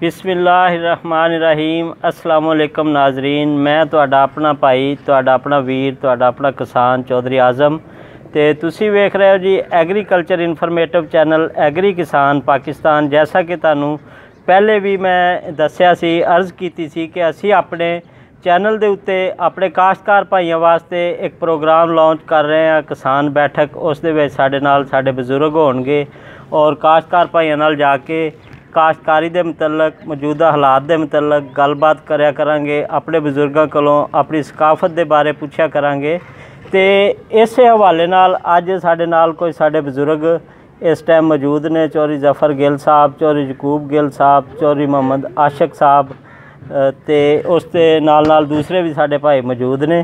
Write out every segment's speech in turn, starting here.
बिस्मिल्लाहिर्रहमानिर्रहीम। अस्सलाम वालेकुम नाजरीन, मैं तुहाडा अपना भाई, तुहाडा अपना वीर, तुहाडा अपना किसान चौधरी आज़म ते तुसी वेख रहे हो जी एग्रीकल्चर इन्फॉर्मेटिव चैनल एग्री किसान पाकिस्तान। जैसा कि तुहानू पहले भी मैं दस्सिया सी, अर्ज़ कीती सी कि असी अपने चैनल दे उत्ते अपने काश्तकार भाइयों वास्ते एक प्रोग्राम लॉन्च कर रहे हैं, किसान बैठक। उस दे विच साडे नाल साडे बजुर्ग होणगे और काश्तकार भाइयों नाल जाके काश्तकारी के मुतलक मौजूदा हालात के मुतलक गलबात करया करांगे, अपने बजुर्गों कोलों अपनी सकाफत के बारे पुछया करांगे। तो इस हवाले नाल अज साडे नाल कोई साडे बजुर्ग इस टाइम मौजूद ने, चौधरी जफर गिल साहब, चौधरी यकूब गिल साहब, चौधरी मोहम्मद आशिक साहब ते उस दे नाल दूसरे भी साडे भाई मौजूद ने।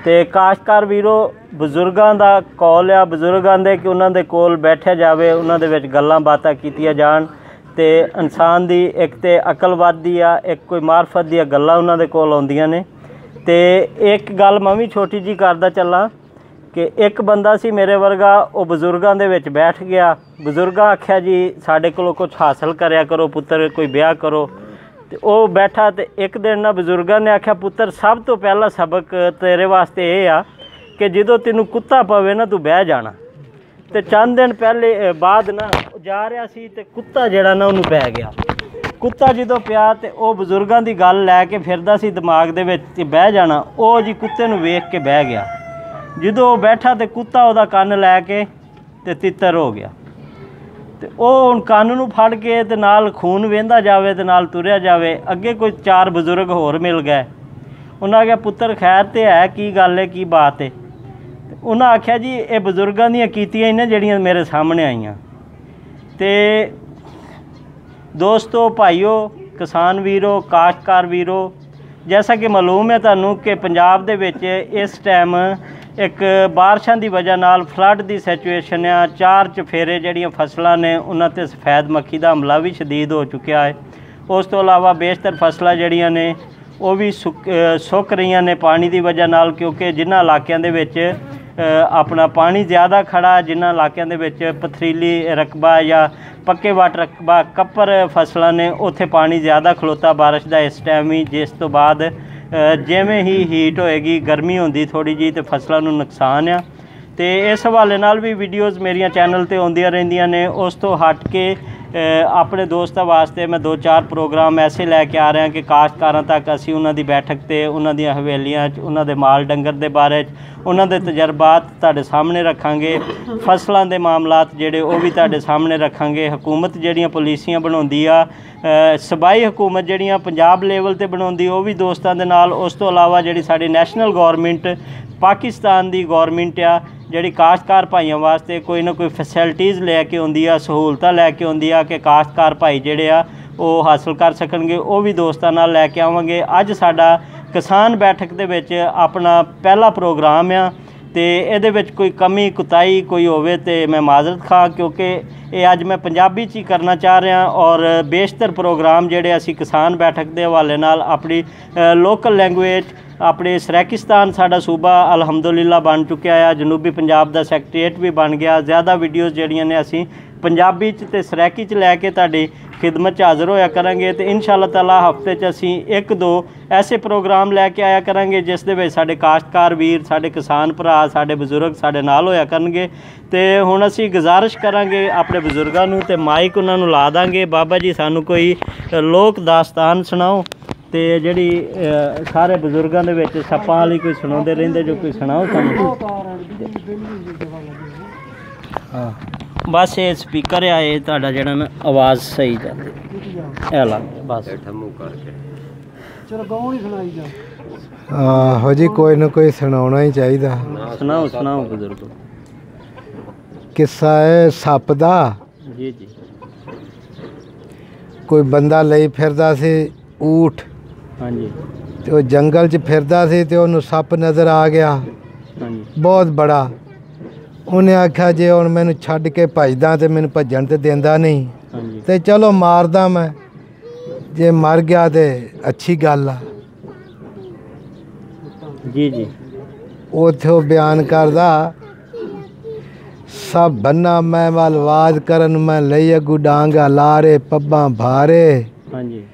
तो काश्तकार वीरो बजुर्गों का कॉल आ, बजुर्ग आंदे कि उन्हां दे कोल बैठा जाए, उन्हां दे विच गल्लां बातां कीतियां जाण। तो इंसान दी एक तो अकल वधदी आ, एक कोई मार्फत दी गल्लां उन्हां दे कोल आउंदियां ने। तो एक गल मैं भी छोटी जी करदा चलां कि एक बंदा सी मेरे वर्गा, वो बजुर्गों दे विच बैठ गया। बजुर्गां आख्या जी साडे कोलों कुछ हासिल करया करो पुत्तर, कोई ब्याह करो। तो वह बैठा तो एक दिन ना बजुर्गों ने आख्या पुत्तर सब तो पहला सबक तेरे वास्ते ये आ कि जदों तेनू कुत्ता पवे ना तू बह जाना। तो चंद दिन पहले बाद ना जा रहा सी ते कुत्ता जिहड़ा ना उन्होंने पै गया। कुत्ता जदों पिया तो वह बजुर्गों की गल लैके फिरदा सी दिमाग दे विच बह जाना, वह जी कुत्ते नूं वेख के बह गया। जदों बैठा तो कुत्ता उहदा कन्न लैके ते तितर हो गया। तो वह हुण कन्न नूं फड़ के ते नाल खून वहंदा जावे ते नाल तुरया जावे। अगे कोई चार बजुर्ग होर मिल गए, उन्हें आख्या पुत्तर खैर तो है, की गल है, की बात है। उन्हें आख्या जी ये बजुर्गों दी कीतियां ने जिहड़ियां मेरे सामने आईयां। तो दोस्तों भाईओ, किसान वीरों, काश्तकार वीरों, जैसा कि मालूम है तुहानू कि पंजाब दे विच इस टाइम एक बारिशां दी वजह नाल फ्लड दी सिचुएशन आ। चार चफेरे जिहड़ियां फसलां ने उन्हां ते सफेद मक्खी दा हमला भी शदीद हो चुकिया है। उस तो इलावा बेशतर फसलां जिहड़ियां ने वो भी सुक रही ने पानी की वजह नाल, क्योंकि जिन्हां इलाकों के विच अपना पानी ज़्यादा खड़ा, जिन्हां इलाकों के विच पथरीली रकबा या पक्के वाट रकबा कप्पर फसलां ने, उत्थे पानी ज़्यादा खलोता बारिश का इस टाइम ही। जिस तो बाद जिवें ही हीट होएगी, गर्मी होंदी थोड़ी जी, तो फसलों नूं नुकसान आ। तो इस हवाले नाल भी वीडियोज़ मेरिया चैनल ते आउंदियां रहिंदियां ने। उस तो हट के अपने दोस्तों वास्ते मैं दो चार प्रोग्राम ऐसे लैके आ रहा कि काश्तकारां तक असी उन्हां दी बैठक ते उन्हां दी हवेलियां च उन्हां दे माल डंगर दे बारे च उन्हां दे तजर्बात तुहाडे सामने रखांगे। फसलां दे मामलात जिहड़े वो भी तुहाडे सामने रखांगे। हुकूमत जिहड़ियां पॉलिसियां बनाउंदी आ, सूबाई हुकूमत जिहड़ियां पंजाब लेवल ते बनाउंदी, वो भी दोस्तां दे नाल। उस तो इलावा जिहड़ी साडी नैशनल गौरमेंट पाकिस्तान दी गौरमेंट आ, जिहड़ी काश्तकार भाइयों वास्ते कोई ना कोई फैसिलिटीज़ लैके आउंदी आ, सहूलतां लैके आउंदी आ कि काश्तकार भाई जिहड़े आ वो हासिल कर सकणगे, वो भी दोस्तां नाल लैके आवांगे। अज साडा किसान बैठक दे विच अपना पहला प्रोग्राम आ। तो ये कोई कमी कुताही कोई होवे तो मैं माजरत खां, क्योंकि ये अज मैं पंजाबी च ही करना चाह रहा। और बेशतर प्रोग्राम जिहड़े असी किसान बैठक के हवाले नाल अपनी लोकल लैंगुएज, अपने सराकिस्तान साडा सूबा अलहमदुलिल्लाह बन चुकिया है, जनूबी पंजाब का सैकटरीएट भी बन गया। ज़्यादा वीडियोज़ जिहड़ियां ने असी पंजाबी च ते सराकी च लैके तुहाडी खिदमत च हाज़र होया करांगे। तो इंशाअल्लाह ताला हफ्ते च असी एक दो ऐसे प्रोग्राम लैके आया करांगे जिस दे विच साडे काश्तकार वीर, साडे किसान भरा, साडे बजुर्ग साडे नाल होया करनगे। तो हुण असी गुजारिश करांगे अपने बजुर्गों नूं ते माइक उन्हां नूं ला दांगे, बाबा जी सानू कोई लोक दास्तान सुणाओ। तो जिहड़ी सारे बजुर्गों दे विच सप्पां वाली कोई सुणाउंदे रहिंदे, जो कोई सुणाओ सानू। हाँ बस ये स्पीकर आ, ये तुहाडा जिहड़ा ना आवाज़ सही जाती है ला बस। हो जी कोई ना कोई सुनाना ही चाहिए। सुनाओ सुनाओ बुजुर्ग। किस्सा है सप दा। जी जी। कोई बंदा लई फिरदा सी ऊठ। हाँ जी। तो जंगल च फिरदा सी ते उन्हें सप नज़र आ गया। हाँ जी। बहुत बड़ा। उन्हें आख्या जे हुण मैनू छड्ड के भजदा तो मैनू भजन तो देंदा नहीं। हाँ जी। ते चलो मारदा मैं, जे मर गया तो अच्छी गल आ। जी जी। उथों बयान करदा सब बन्ना मैं वाल वाज करन मैं लई अगू डांगा लारे पब्बा भारे हाँ जी।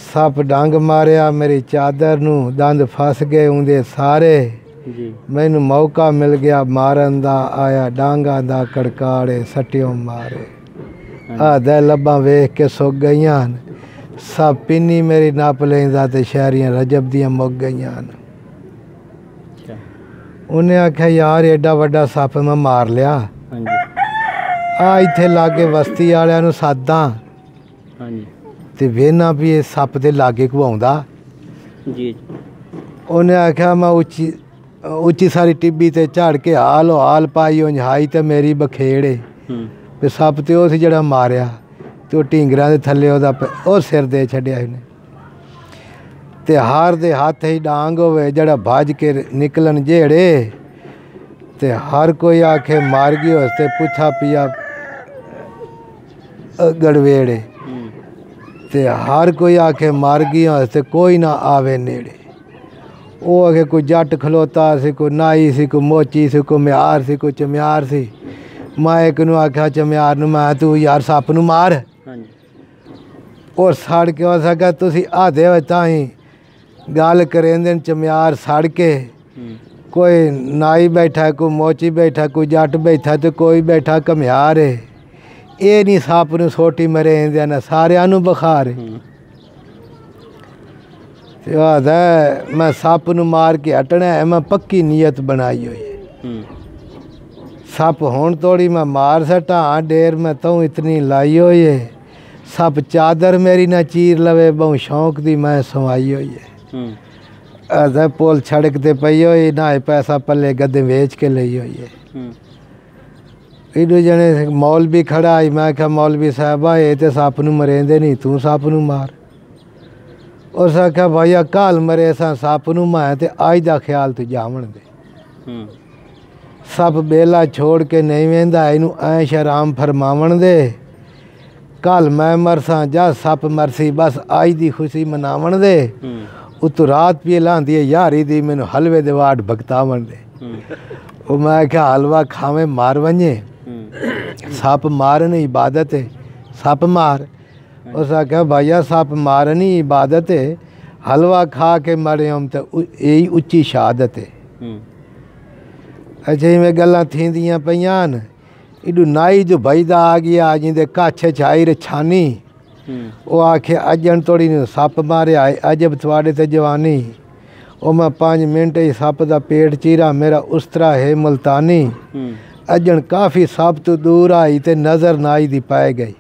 सप डंग मारिया मेरी चादर नू, दंद फस गए उंदे सारे जी। मैनू मौका मिल गया मारन दा, आया डांगा दा कड़काड़े सटियों मारे। आदे लब्बां वेख के सुक गईयां, सब पिन्नी मेरी नप लेंदा ते शहरियां रजब दियां मुक गईयां। उन्हें आख्या यार एडा वड्डा सप मैं मार लिया, आ इत्थे लागे बस्ती वालियां नू सादा ते वेना भी ये सप दे लागे को आउंदा जी। उन्हें आख्या मैं उच्ची सारी टिब्बी ते चढ़ के हाल पाई उंझाई ते मेरी बखेड़े ते सप ते उस जड़ा मारिया ते वो ढींगरां दे थल्ले ओदा सिर दे छड्डिया उन्हें ते हार दे हाथ ही डांग होवे जड़ा भज के निकलन जेड़े ते हर कोई आखे मार गई ते पुछा पिया गड़वेड़े ते हर कोई आखे मार गई ते कोई ना आवे नेड़े। वो आखे कोई जट खलोता सी, कोई नाई सी, कोई मोची सी, कोई म्यार सी, कोई चम्यार सी। मैं एक नू आख्या चम्यार नू, मैं तू यार सप नू मार और सड़ के हो सका तुसी आधे ताई गल करेंदे चम्यार सड़ के। कोई नाई बैठा, कोई मोची बैठा, कोई जट बैठा तो कोई बैठा घम्यार है। ये नहीं सप नू सोटी मरेंदे न सारियां नू बुखार है। मैं सप नू मार के हटना है, मैं पक्की नीयत बनाई हुई है। सप होण तोड़ी मैं मार सटा, डेर में तो इतनी लाई हुई है। सप चादर मेरी ना चीर लवे, बहु शौक दी मैं सवाई हुई है। पुल सड़क ते पई हुई ना, पैसा पल्ले गद्दे वेच के ली हुई है। इडू जने मौल भी खड़ा आई, मैं क्या मौलवी साहबा ये तो सप नू मरेंदे नहीं, तू सप नू मार। उस आख्या भैया कल मरे सा सप नू, मैं ते अज दा ख्याल तू जावन दे। सप बेला छोड़ के नहीं वेंदा, इनू ऐश आराम फरमावन दे। कल मैं मरसा जा सप मरसी, बस अज दी खुशी मनावन दे। उतों रात पी लांदी है यारी दी, मैनू हलवे दे वाट भगतावन दे। वो मैं क्या हलवा खावे मार वने, सप मारन इबादत है, सप मार। उस आख्या भैया सप मारनी इबादत है, हलवा खा के मरे हम तो यही उच्ची शहादत है। अच्छा इवें गल्लां थींदियां पईयां न। इडू नाई जो बईदा आ गया जिंदे काछे छाई रछानी, वो आखे अजन तोड़ी ने सप मारे आए अजब थवाड़े ते जवानी। वो मैं 5 मिनट ही सप दा पेट चीरा, मेरा उस्तरा है मुल्तानी। अजन काफ़ी सप तो दूर आई ते नज़र नाई दी पाए गई।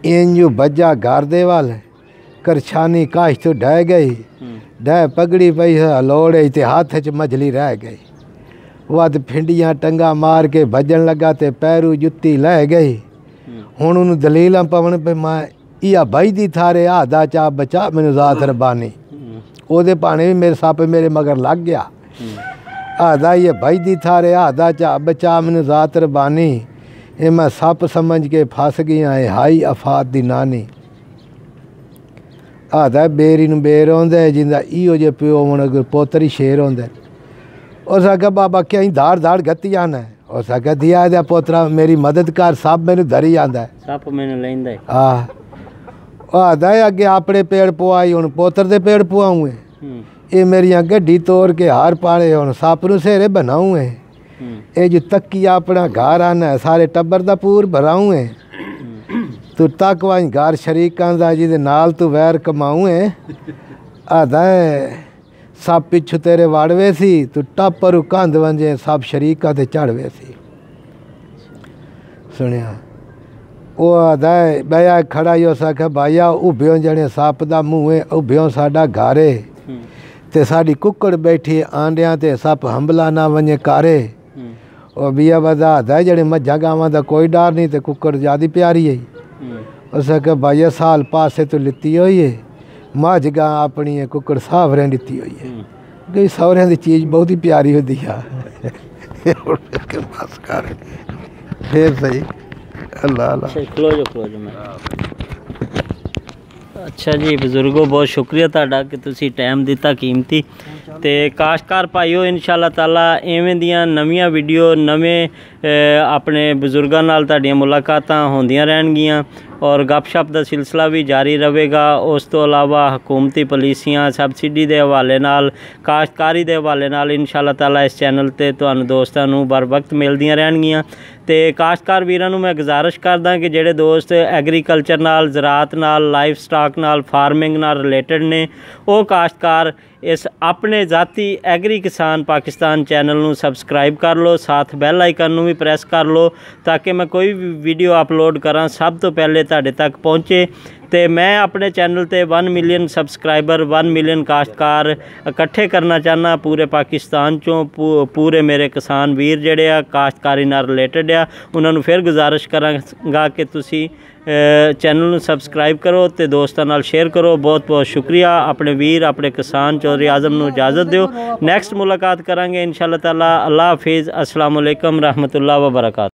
इंजू बज्जा घर दे वाल करछानी काश तो ढह गई। ढह पगड़ी पई हलोड़े ते हाथ च मछली रह गई। वद फिंडियां टंगा मार के भजन लगा ते पैरू जुत्ती लह गई। हुण उन्होंने दलीलां पवन पे मैं इया बजदी थारे आधा चा बचा मैनू जात रबानी। ओदे भाने भी मेरे सप मेरे मगर लग गया। आधा ये बजदी थारे आधा चा बचा मैनू जात रबानी। ये मैं सप समझ के फस गया है हाई अफात दी नानी। आधा बेरी नू बेर आउंदा जिंदा इहो जे प्यो होण अगर पोतर ही शेर होंदा। उस आख्या बाबा क्या धाड़ धाड़ गत्ती आना है। उस आख्या दिया दे पोतरा मेरी मदद कर, सप मैनू धरी आंदा है, सप मैनू लैंदा है। आदा अगे अपने पेड़ पुआई हुण पोतर दे पेड़ पुआऊँ है। ये मेरियां गड्डी तोड़ के हार पाले हुण सप नू सेरे बनाऊँ है। ये जो तक्की अपना घर आना है सारे टब्बर दा पूर भराऊँ है। तू तक वाई घर शरीकां दा जिदे नाल तू वैर कमाऊँ है। आदा सप पिछू तेरे वाड़वे सी, तू टप्पर कंध वंजे सब शरीकां ते चढ़वे सी। सुनिया वो आदा बया खड़ा ही उस आख्या भाईया उभ्यों जने सप दा मूँह है, उभ्यों साडा घर है ते साडी कुक्कड़ बैठी आंडियां ते सप हमला ना वंजे कारे। और बिया बदा आदा जने मझा गावां दा कोई डर नहीं ते कुक्कड़ ज्यादा प्यारी है। उस आख्या भाईया साल पासे तो लित्ती हुई है, मझ गा अपनी है कुक्कड़ सावरें दित्ती हुई है। कि सौरियां दी चीज़ बहुत ही प्यारी होती है। फिर सही अल्लाह अल्लाह। खलो जो मैं। अच्छा जी बजुर्गो बहुत शुक्रिया तुहाडा कि तुसी टाइम दिता कीमती। ते काश्तकार भाईओ इंशाअल्लाह ताला इवें दियां नवीं वीडियो नवें अपने बजुर्गों नाल तुहाडियां मुलाकातां होंदियां रहणगियां। और गपशप का सिलसिला भी जारी रहेगा। उस तो अलावा हुकूमती पॉलिसियां सबसिडी के हवाले नाल, काश्तकारी के हवाले नाल इंशाअल्लाह ताला इस चैनल ते तुहानू दोस्तां नू बर वक्त मिलदियां रहणगियां। तो काश्तकार वीरां नू मैं गुजारिश करदा कि जेड़े दोस्त एग्रीकल्चर नाल, ज़राअत नाल, लाइफ स्टाक नाल, फार्मिंग नाल रिलेटेड ने, वो काश्तकार इस अपने जाती एग्री किसान पाकिस्तान चैनल नू सबसक्राइब कर लो, साथ बैल आइकन नू भी प्रेस कर लो ताकि मैं कोई भी वीडियो अपलोड करा सब तो पहले तुहाडे तक पहुँचे। तो मैं अपने चैनल ते 1 मिलियन सबसक्राइबर, 1 मिलियन काश्तकार इकट्ठे करना चाहना पूरे पाकिस्तान चों। पूरे मेरे किसान वीर जेड़े आ काश्तकारी नाल रिलेटेड आ, उन्होंने फिर गुजारिश करांगा कि तुसी चैनल नू सबसक्राइब करो तो दोस्तों नाल शेयर करो। बहुत बहुत शुक्रिया। अपने वीर, अपने किसान चौधरी आज़म नू इजाज़त दिओ। नैक्सट मुलाकात करांगे इंशाअल्लाह ताला। अल्लाह हाफिज़। अस्सलाम वालेकुम रहमतुल्लाह व बरकातहू।